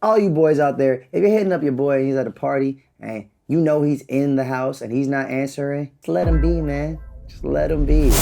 all you boys out there, if you're hitting up your boy and he's at a party and you know he's in the house and he's not answering, just let him be, man. Just let him be.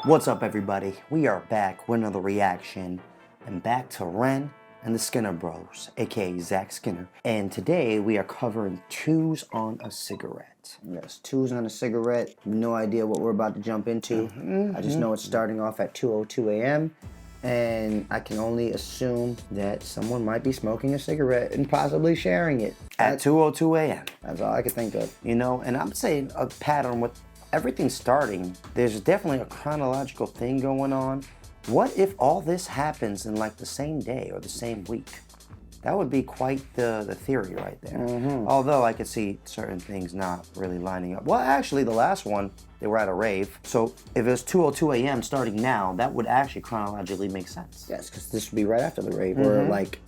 What's up, everybody? We are back with another reaction and back to Ren and the Skinner Bros, aka Zach Skinner. And today we are covering Twos on a Cigarette. Yes, Twos on a Cigarette. No idea what we're about to jump into. I just know it's starting off at 2:02 a.m. and I can only assume that someone might be smoking a cigarette and possibly sharing it. At 2:02 a.m. That's all I could think of. You know, and I'm saying a pattern with everything starting. There's definitely a chronological thing going on. What if all this happens in like the same day or the same week? That would be quite the theory right there. Although I could see certain things not really lining up. Well, actually, the last one, they were at a rave. So if it was 2:02 a.m. starting now, that would actually chronologically make sense. Yes, because this would be right after the rave, or like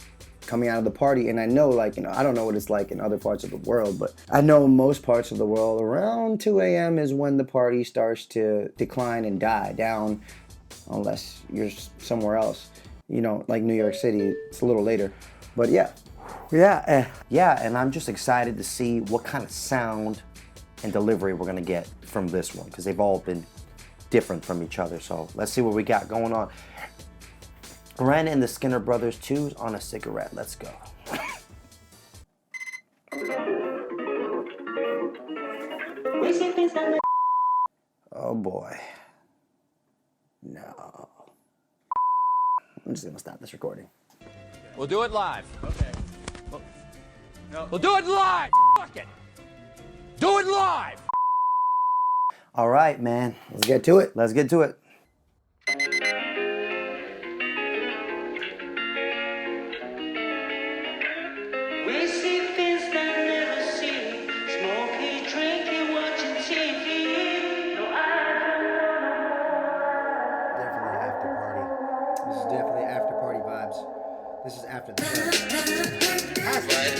coming out of the party. And I know, like, you know, I don't know what it's like in other parts of the world, but I know most parts of the world around 2 a.m. is when the party starts to decline and die down, unless you're somewhere else. You know, like New York City, it's a little later. But yeah, and I'm just excited to see what kind of sound and delivery we're gonna get from this one, because they've all been different from each other. So let's see what we got going on. Ren and the Skinner Brothers, Twos on a Cigarette. Let's go. Oh boy. No. I'm just gonna stop this recording. We'll do it live. Okay. We'll do it live. Fuck it. Do it live. All right, man. Let's get to it. Let's get to it. We see things that never see. Smoking, drinking, watching TV. No, I Definitely after party. This is definitely after party vibes. This is after the club. That's right.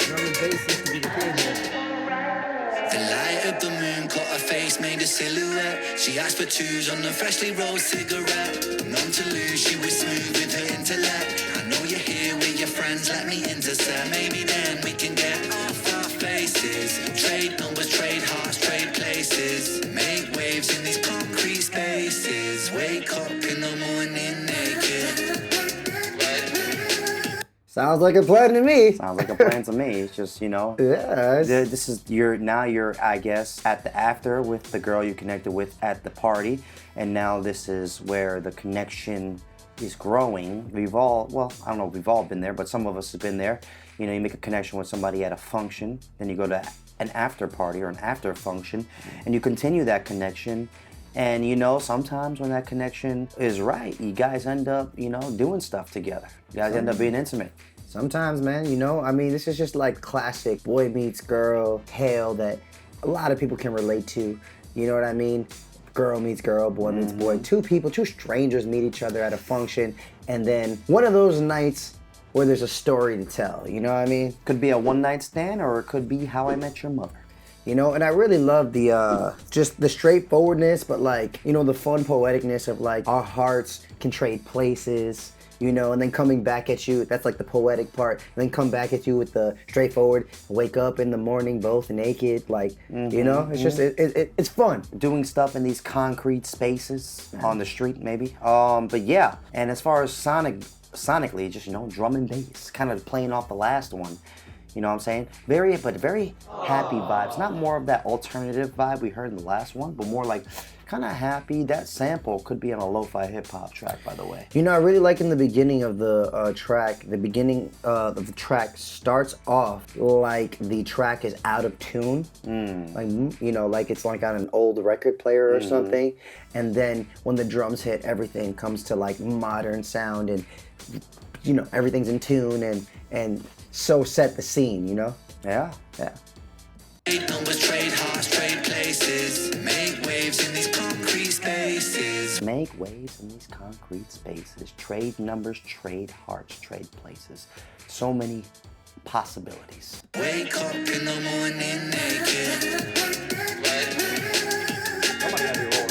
Drum and bass used to be the thing here. The light of the moon caught her face, made a silhouette. She asked for twos on a freshly rolled cigarette. None to lose, she was smooth with her intellect. I know you're here with your friends, let me intercept. Maybe then we can get off our faces. Trade numbers, trade hearts, trade places. Make waves in these concrete spaces. Wake up in the morning naked. Sounds like a plan to me. Sounds like a plan to me. It's just, you know. Yes. This is you're I guess at the after with the girl you connected with at the party, and now this is where the connection is growing. We've all, well, I don't know if we've all been there, but some of us have been there. You know, you make a connection with somebody at a function, then you go to an after party or an after function, and you continue that connection. And you know, sometimes when that connection is right, you guys end up, you know, doing stuff together. You guys end up being intimate. Sometimes, man, you know, I mean, this is just like classic boy meets girl tale that a lot of people can relate to. You know what I mean? Girl meets girl, boy meets boy. Two strangers meet each other at a function, and then one of those nights where there's a story to tell. You know what I mean? Could be a one-night stand, or it could be How I Met Your Mother. You know, and I really love the, just the straightforwardness, but like, you know, the fun poeticness of like, our hearts can trade places, you know, and then coming back at you, that's like the poetic part, and then come back at you with the straightforward, wake up in the morning both naked, like, you know, it's just, it's fun. Doing stuff in these concrete spaces, on the street maybe. But yeah, and as far as sonically, just, you know, drum and bass, kind of playing off the last one. You know what I'm saying? Very happy vibes. Not more of that alternative vibe we heard in the last one, but more like kind of happy. That sample could be on a lo-fi hip-hop track, by the way. You know, I really like in the beginning of the track, the beginning of the track starts off like the track is out of tune. Like, you know, like it's like on an old record player or something. And then when the drums hit, everything comes to like modern sound, and, you know, everything's in tune and so set the scene, you know? Yeah. Trade numbers, trade hearts, trade places. Make waves in these concrete spaces. Make waves in these concrete spaces. Trade numbers, trade hearts, trade places. So many possibilities. Wake up in the morning naked. Somebody gotta be rolling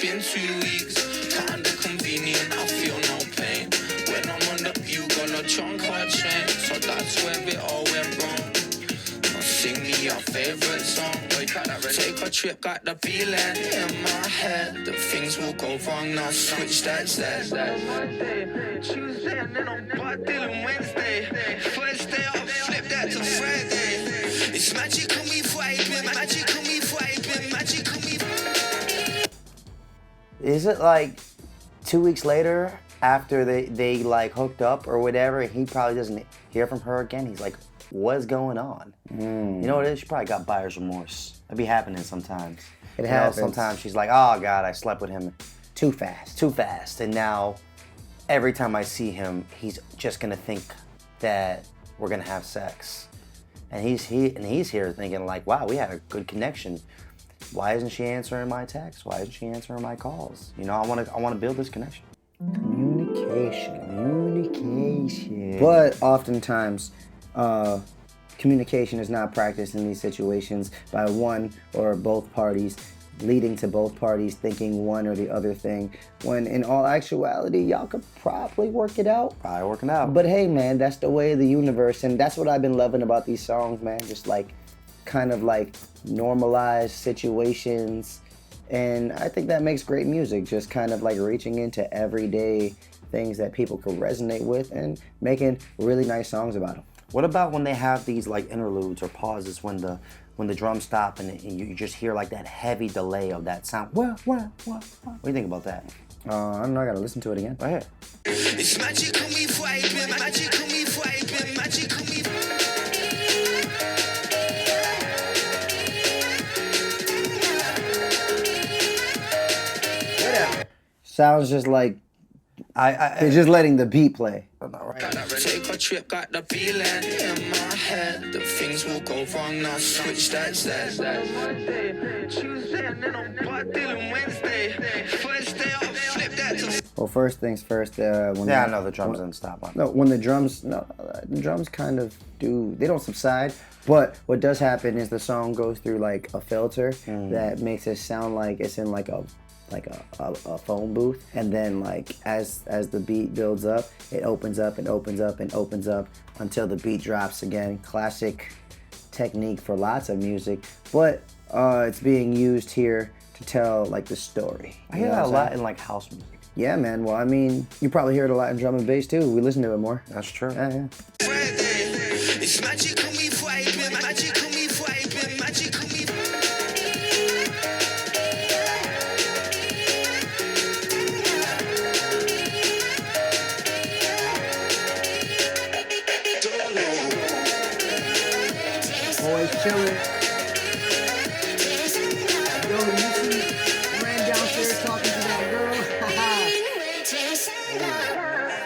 been 2 weeks. Kinda convenient, I feel no pain. When I'm on the view, got a chunk or chain. So that's where it all went wrong. Now sing me your favorite song. Take a trip, got the feeling in my head that things will go wrong. Now switch that set. Monday, Tuesday, and then I'm dealing Wednesday. First day off, flip that to Friday. It's magical me vibing, magical me vibing, magical me. Is it like 2 weeks later after they like hooked up or whatever, and he probably doesn't hear from her again? He's like, what's going on? You know what it is? She probably got buyer's remorse. It be happening sometimes. It happens. Sometimes she's like, oh God, I slept with him Too fast. too fast. And now every time I see him, he's just gonna think that we're gonna have sex. And he's here thinking like, wow, we had a good connection. Why isn't she answering my texts? Why isn't she answering my calls? You know, I wanna build this connection. Communication. But oftentimes, communication is not practiced in these situations by one or both parties, leading to both parties thinking one or the other thing, when in all actuality, y'all could probably work it out. Probably working out. But hey, man, that's the way of the universe, and that's what I've been loving about these songs, man. Just like, kind of like normalized situations, and I think that makes great music. Just kind of like reaching into everyday things that people could resonate with and making really nice songs about them. What about when they have these like interludes or pauses when the drums stop and you just hear like that heavy delay of that sound? What do you think about that? I don't know, I gotta listen to it again. Right here. It's magical me vibing, magical me vibing, magical me. Sounds just like they're just letting the beat play. Take a trip, got the feeling in my head that things will go wrong. Now switch that set. Monday, Tuesday, and then I'm dealing Wednesday. First day off, flip that to. Well, first things first. When Yeah, I know the drums didn't stop. No, when the drums kind of they don't subside. But what does happen is the song goes through like a filter that makes it sound like it's in like a phone booth, and then like as the beat builds up, it opens up and opens up and opens up until the beat drops again. Classic technique for lots of music, but it's being used here to tell like the story. I hear that a lot in like house music. Yeah, man. Well, I mean, you probably hear it a lot in drum and bass too. We listen to it more. That's true. Yeah. It's magical me vibing, magical me vibing, magical me. Always chilling. Yo, you see Ran downstairs talking to that girl?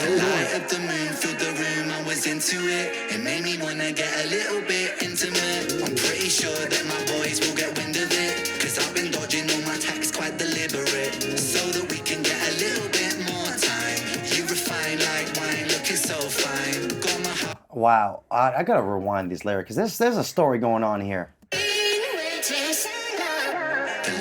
The light of the moon filled the room, I was into it. It made me wanna get a little bit intimate. I'm pretty sure that my boys will get wind of it, cause I've been dodging all my texts quite deliberate, so that we can get a little bit more time. You refine like wine, looking so fine. Got my heart. Wow, I gotta rewind these lyrics because there's a story going on here. The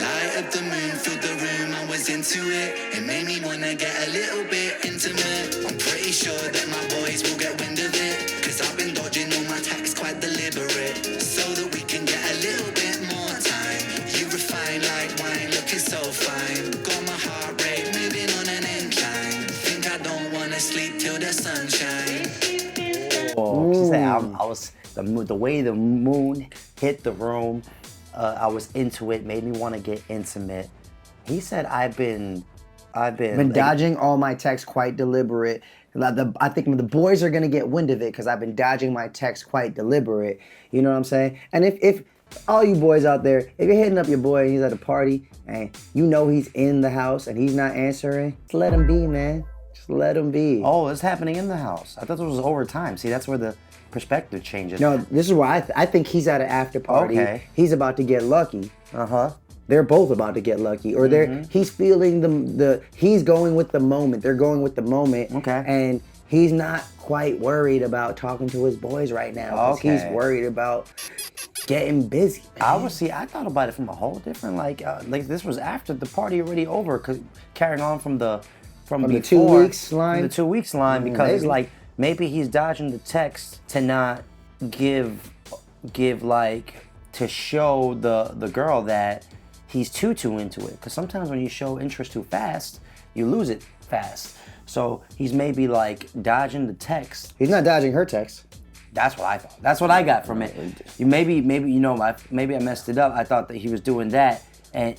light of the moon filled the room, I was into it. It made me wanna get a little bit intimate. I'm pretty sure that my boys will get wind of it, cause I've been dodging all my texts quite deliberate, so that we can get a little bit more time. You refine like wine, looking so fine. Got my heart rate moving on an incline. Think I don't wanna sleep till the sunshine. Oh, she said I was the way the moon hit the room. I was into it, made me want to get intimate. He said I've been Dodging all my texts quite deliberate. I think the boys are gonna get wind of it because I've been dodging my texts quite deliberate. You know what I'm saying? And if all you boys out there, if you're hitting up your boy and he's at a party and you know he's in the house and he's not answering, just let him be, man. Just let him be. Oh, it's happening in the house. I thought this was over time. See, that's where the perspective changes. No, this is why I think he's at an after party. Okay. He's about to get lucky. Uh-huh. they're both about to get lucky, or he's feeling he's going with the moment. They're going with the moment. Okay. And he's not quite worried about talking to his boys right now. 'Cause he's worried about getting busy. Man. I thought about it from a whole different like this was after the party already over, carrying on from the the 2 weeks line. From the 2 weeks line, because it's like maybe he's dodging the text to not give like to show the girl that he's too into it. Because sometimes when you show interest too fast, you lose it fast. So he's maybe like dodging the text. He's not dodging her text. That's what I thought. That's what I got from it. Maybe I messed it up. I thought that he was doing that and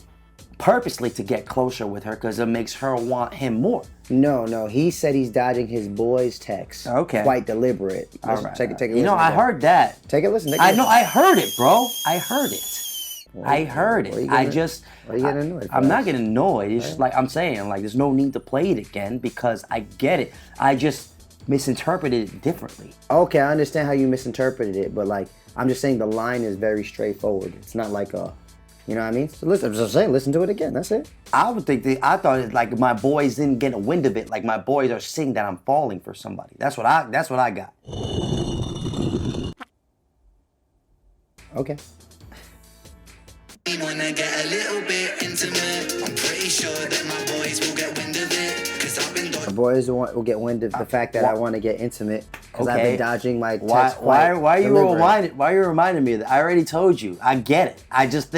purposely to get closer with her because it makes her want him more. No. He said he's dodging his boy's text. Okay. Quite deliberate. All right. Take a listen. You know, I heard that. Take a listen. I know. I heard it, bro. I heard it. I heard it. Why are you getting annoyed? I'm not getting annoyed. It's just like I'm saying, like there's no need to play it again because I get it. I just misinterpreted it differently. Okay, I understand how you misinterpreted it, but like I'm just saying the line is very straightforward. It's not like you know what I mean? So listen, I'm just saying, listen to it again. That's it. I thought it like my boys didn't get a wind of it. Like my boys are seeing that I'm falling for somebody. That's what I got. Okay. When I get a little bit intimate, I'm pretty sure that my boys will get wind of it. Cause I've been The boys will get wind of the fact that I want to get intimate because I've been dodging my text. Why are you reminding me of that? I already told you. I get it. I just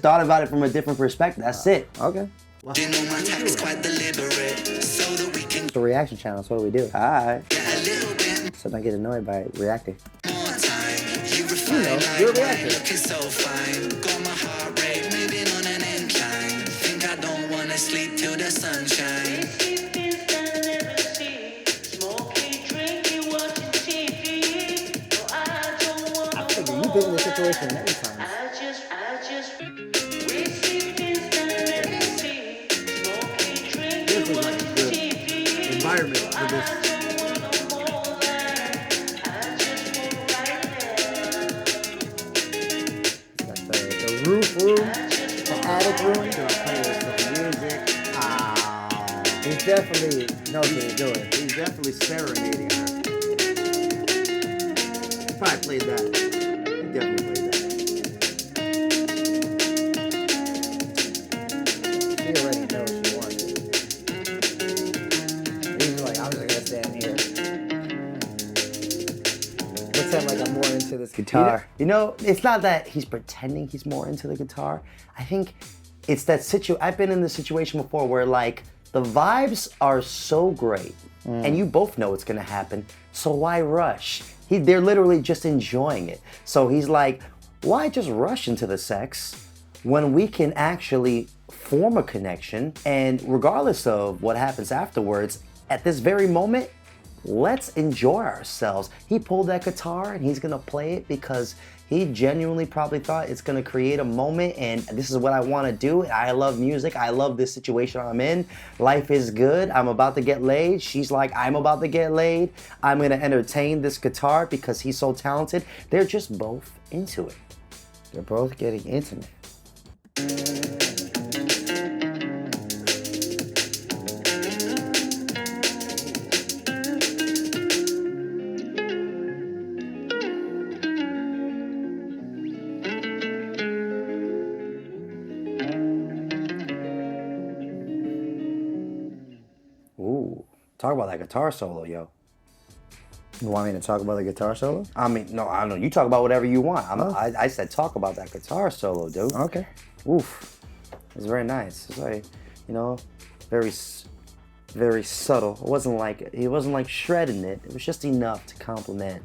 thought about it from a different perspective. That's it. Okay. you know my text quite deliberate, so that we can It's a reaction channel, so what do we do? Alright. get a little bit So I get annoyed by reacting. more time. You refine like you're why reacting. looking so fine. Got my heart rate moving on an incline. Think I don't wanna sleep till the sunshine. I figure you've been in this situation many times. This is like a good environment for this. That's the roof room, the attic room. He's definitely knows what he's doing. He's definitely serenading her. He probably played that. He definitely played that. She already knows she wants it. He's like, I'm just gonna stand here. Pretend like I'm more into this guitar. You know, it's not that he's pretending he's more into the guitar. I think it's that I've been in this situation before where like the vibes are so great and you both know it's gonna happen, so why rush? They're literally just enjoying it. So he's like, why just rush into the sex when we can actually form a connection, and regardless of what happens afterwards, at this very moment, let's enjoy ourselves. He pulled that guitar and he's gonna play it because he genuinely probably thought it's gonna create a moment and this is what I wanna do. I love music, I love this situation I'm in. Life is good, I'm about to get laid. She's like, I'm about to get laid. I'm gonna entertain this guitar because he's so talented. They're just both into it. They're both getting intimate. Ooh, talk about that guitar solo, yo. You want me to talk about the guitar solo? I mean, no, I don't know. You talk about whatever you want. I said talk about that guitar solo, dude. Okay. Oof. It's very nice. It's like, you know, very subtle. It wasn't like shredding it. It was just enough to complement,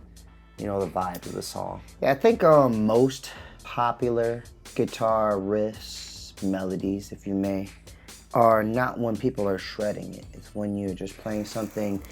you know, the vibe of the song. Yeah, I think most popular guitar riffs, melodies, if you may, are not when people are shredding it. It's when you're just playing something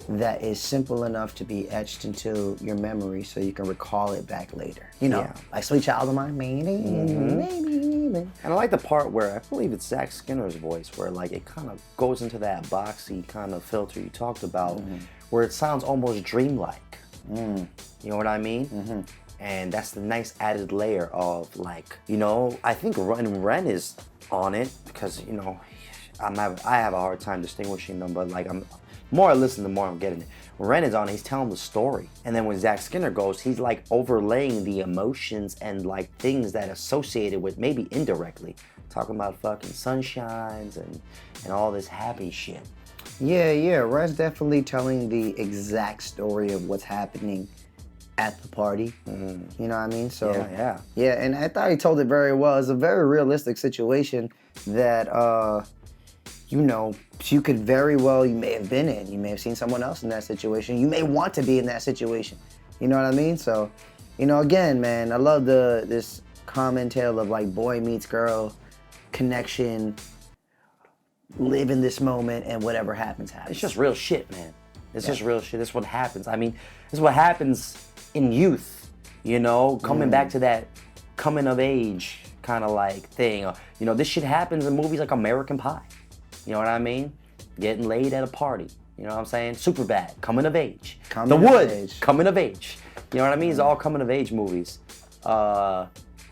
that is simple enough to be etched into your memory so you can recall it back later. You know, like Sweet Child of Mine, maybe. And I like the part where, I believe it's Zach Skinner's voice, where like it kind of goes into that boxy kind of filter you talked about, where it sounds almost dreamlike. You know what I mean? And that's the nice added layer of like, you know, I think Ren is on it because, you know, I have a hard time distinguishing them, but like more I listen, the more I'm getting it. When Ren is on, he's telling the story. And then when Zach Skinner goes, he's like overlaying the emotions and like things that associated with maybe indirectly. Talking about fucking sunshines and all this happy shit. Yeah, Ren's definitely telling the exact story of what's happening at the party. You know what I mean? So yeah, and I thought he told it very well. It's a very realistic situation that you know, you could very well, you may have been in. You may have seen someone else in that situation. You may want to be in that situation. You know what I mean? So, you know, again, man, I love this common tale of like boy meets girl connection, live in this moment, and whatever happens, happens. It's just real shit, man. It's just real shit. This is what happens. I mean, this is what happens in youth, you know, coming back to that coming of age kind of like thing. You know, this shit happens in movies like American Pie. You know what I mean? Getting laid at a party. You know what I'm saying? Superbad, coming of age. The Wood, coming of age. You know what I mean? It's all coming of age movies.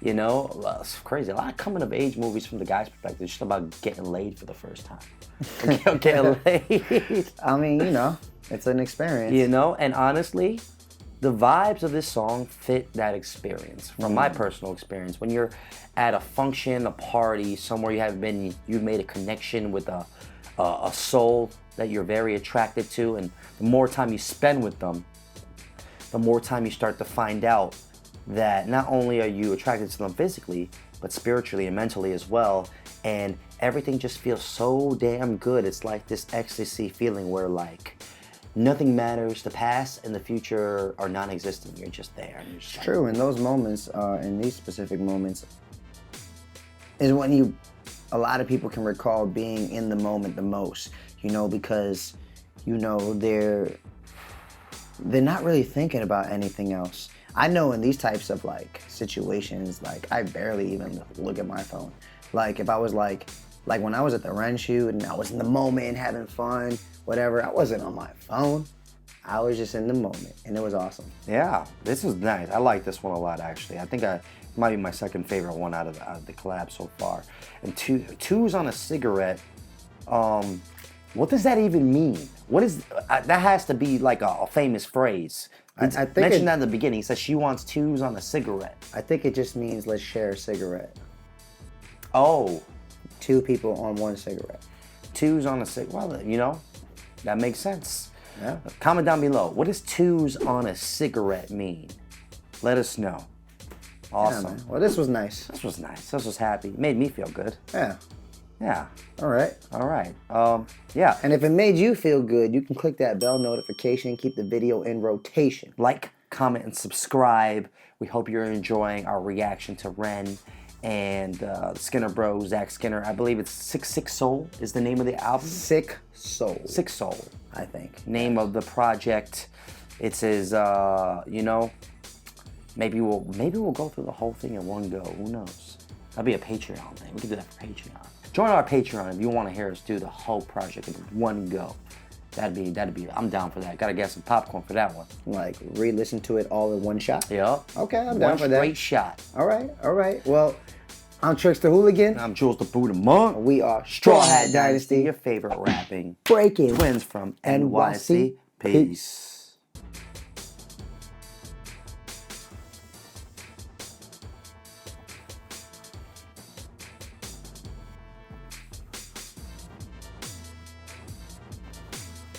You know, it's crazy. A lot of coming of age movies from the guy's perspective. It's just about getting laid for the first time. Getting laid. I mean, you know, it's an experience. You know, and honestly, the vibes of this song fit that experience from my personal experience. When you're at a function, a party, somewhere you haven't been, you've made a connection with a soul that you're very attracted to, and the more time you spend with them, the more time you start to find out that not only are you attracted to them physically, but spiritually and mentally as well, and everything just feels so damn good. It's like this ecstasy feeling where like nothing matters. The past and the future are non-existent. You're just there. And you're just true. In those moments, in these specific moments, is when a lot of people can recall being in the moment the most. You know, because you know they're not really thinking about anything else. I know in these types of like situations, like I barely even look at my phone. Like if I was like when I was at the Ren shoot and I was in the moment having fun, whatever, I wasn't on my phone. I was just in the moment, and it was awesome. Yeah, this is nice. I like this one a lot, actually. I think it might be my second favorite one out of the collab so far. And two's on a cigarette. What does that even mean? What is that? Has to be like a famous phrase. I think mentioned that in the beginning. He says she wants twos on a cigarette. I think it just means let's share a cigarette. Oh. Two people on one cigarette. Twos on a cigarette. Well, you know, that makes sense. Yeah. Comment down below. What does twos on a cigarette mean? Let us know. Awesome. Yeah, well, this was nice. This was nice. This was happy. It made me feel good. Yeah. Yeah. All right. All right. Yeah. And if it made you feel good, you can click that bell notification, keep the video in rotation. Like, comment, and subscribe. We hope you're enjoying our reaction to Ren and Skinner Bros, Zach Skinner. I believe it's Sick Soul is the name of the album. Sick Soul. Sick Soul, I think. Name of the project. It says, you know, maybe we'll go through the whole thing in one go. Who knows? That'll be a Patreon thing. We can do that for Patreon. Join our Patreon if you want to hear us do the whole project in one go. That'd be. I'm down for that. Gotta get some popcorn for that one. Like re-listen to it all in one shot. Yup. Okay, I'm down for that. One straight shot. All right. Well, I'm Trickster Hooligan. I'm Jules the Buddha Monk. We are Strawhat Dynasty. Your favorite rapping Breaking twins from NYC. NYC. Peace.